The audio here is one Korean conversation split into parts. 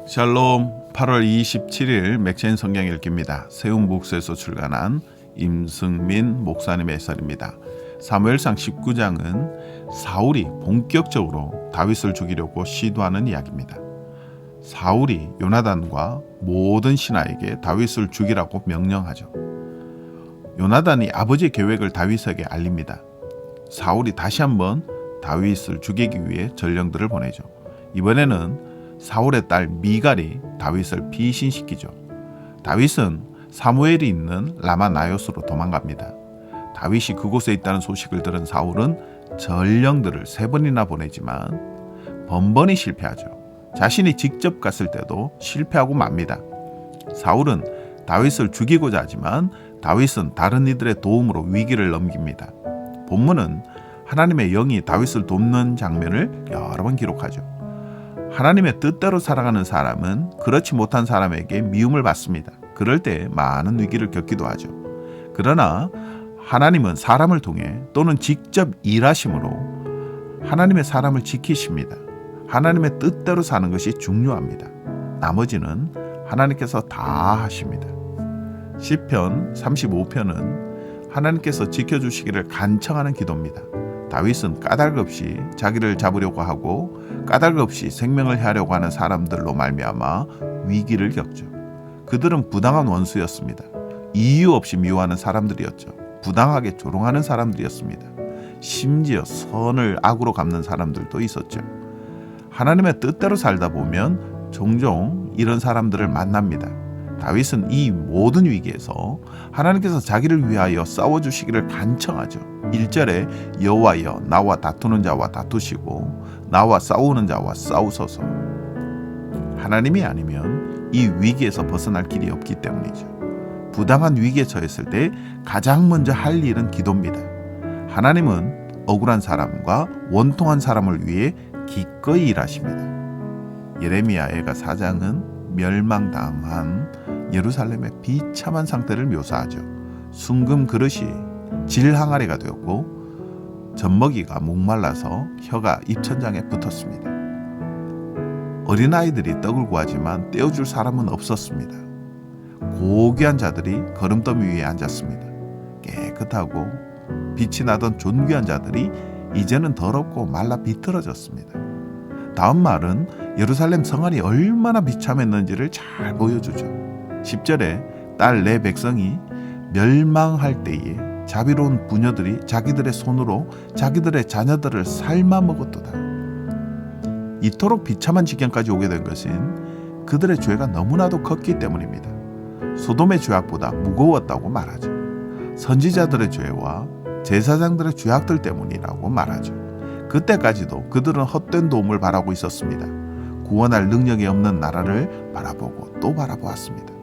샬롬. 8월 27일 맥체인 성경 읽기입니다. 세움북스에서 출간한 임승민 목사님의 해설입니다. 사무엘상 19장은 사울이 본격적으로 다윗을 죽이려고 시도하는 이야기입니다. 사울이 요나단과 모든 신하에게 다윗을 죽이라고 명령하죠. 요나단이 아버지의 계획을 다윗에게 알립니다. 사울이 다시 한번 다윗을 죽이기 위해 전령들을 보내죠. 이번에는 사울의 딸 미갈이 다윗을 피신시키죠. 다윗은 사무엘이 있는 라마 나요스로 도망갑니다. 다윗이 그곳에 있다는 소식을 들은 사울은 전령들을 3번이나 보내지만 번번이 실패하죠. 자신이 직접 갔을 때도 실패하고 맙니다. 사울은 다윗을 죽이고자 하지만 다윗은 다른 이들의 도움으로 위기를 넘깁니다. 본문은 하나님의 영이 다윗을 돕는 장면을 여러 번 기록하죠. 하나님의 뜻대로 살아가는 사람은 그렇지 못한 사람에게 미움을 받습니다. 그럴 때 많은 위기를 겪기도 하죠. 그러나 하나님은 사람을 통해 또는 직접 일하심으로 하나님의 사람을 지키십니다. 하나님의 뜻대로 사는 것이 중요합니다. 나머지는 하나님께서 다 하십니다. 시편 35편은 하나님께서 지켜주시기를 간청하는 기도입니다. 다윗은 까닭 없이 자기를 잡으려고 하고 까닭 없이 생명을 해하려고 하는 사람들로 말미암아 위기를 겪죠. 그들은 부당한 원수였습니다. 이유 없이 미워하는 사람들이었죠. 부당하게 조롱하는 사람들이었습니다. 심지어 선을 악으로 갚는 사람들도 있었죠. 하나님의 뜻대로 살다 보면 종종 이런 사람들을 만납니다. 다윗은 이 모든 위기에서 하나님께서 자기를 위하여 싸워주시기를 간청하죠. 1절에 여호와여 나와 다투는 자와 다투시고 나와 싸우는 자와 싸우소서. 하나님이 아니면 이 위기에서 벗어날 길이 없기 때문이죠. 부당한 위기에 처했을 때 가장 먼저 할 일은 기도입니다. 하나님은 억울한 사람과 원통한 사람을 위해 기꺼이 일하십니다. 예레미야애가 4장은 멸망당한 예루살렘의 비참한 상태를 묘사하죠. 순금 그릇이 질항아리가 되었고 젖먹이가 목말라서 혀가 입천장에 붙었습니다. 어린아이들이 떡을 구하지만 떼어줄 사람은 없었습니다. 고귀한 자들이 거름더미 위에 앉았습니다. 깨끗하고 빛이 나던 존귀한 자들이 이제는 더럽고 말라 비틀어졌습니다. 다음 말은 예루살렘 성안이 얼마나 비참했는지를 잘 보여주죠. 10절에 딸 내 백성이 멸망할 때에 자비로운 부녀들이 자기들의 손으로 자기들의 자녀들을 삶아 먹었도다. 이토록 비참한 지경까지 오게 된 것은 그들의 죄가 너무나도 컸기 때문입니다. 소돔의 죄악보다 무거웠다고 말하죠. 선지자들의 죄와 제사장들의 죄악들 때문이라고 말하죠. 그때까지도 그들은 헛된 도움을 바라고 있었습니다. 구원할 능력이 없는 나라를 바라보고 또 바라보았습니다.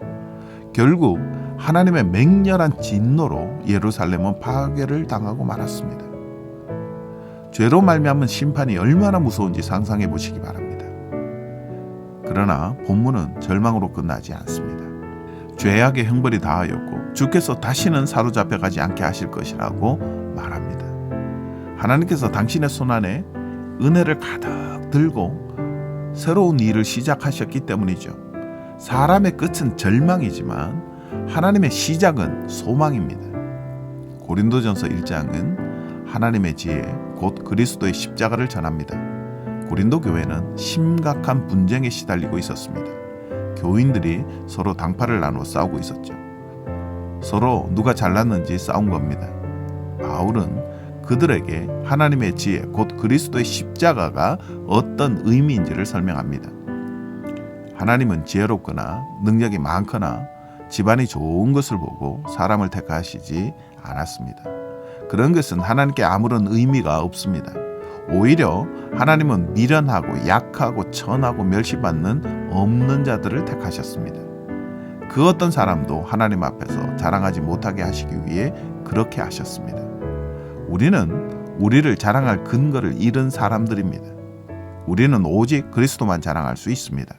결국 하나님의 맹렬한 진노로 예루살렘은 파괴를 당하고 말았습니다. 죄로 말미암은 심판이 얼마나 무서운지 상상해 보시기 바랍니다. 그러나 본문은 절망으로 끝나지 않습니다. 죄악의 형벌이 다하였고 주께서 다시는 사로잡혀가지 않게 하실 것이라고 말합니다. 하나님께서 당신의 손안에 은혜를 가득 들고 새로운 일을 시작하셨기 때문이죠. 사람의 끝은 절망이지만 하나님의 시작은 소망입니다. 고린도전서 1장은 하나님의 지혜 곧 그리스도의 십자가를 전합니다. 고린도 교회는 심각한 분쟁에 시달리고 있었습니다. 교인들이 서로 당파를 나누어 싸우고 있었죠. 서로 누가 잘났는지 싸운 겁니다. 바울은 그들에게 하나님의 지혜 곧 그리스도의 십자가가 어떤 의미인지를 설명합니다. 하나님은 지혜롭거나 능력이 많거나 집안이 좋은 것을 보고 사람을 택하시지 않았습니다. 그런 것은 하나님께 아무런 의미가 없습니다. 오히려 하나님은 미련하고 약하고 천하고 멸시받는 없는 자들을 택하셨습니다. 그 어떤 사람도 하나님 앞에서 자랑하지 못하게 하시기 위해 그렇게 하셨습니다. 우리는 우리를 자랑할 근거를 잃은 사람들입니다. 우리는 오직 그리스도만 자랑할 수 있습니다.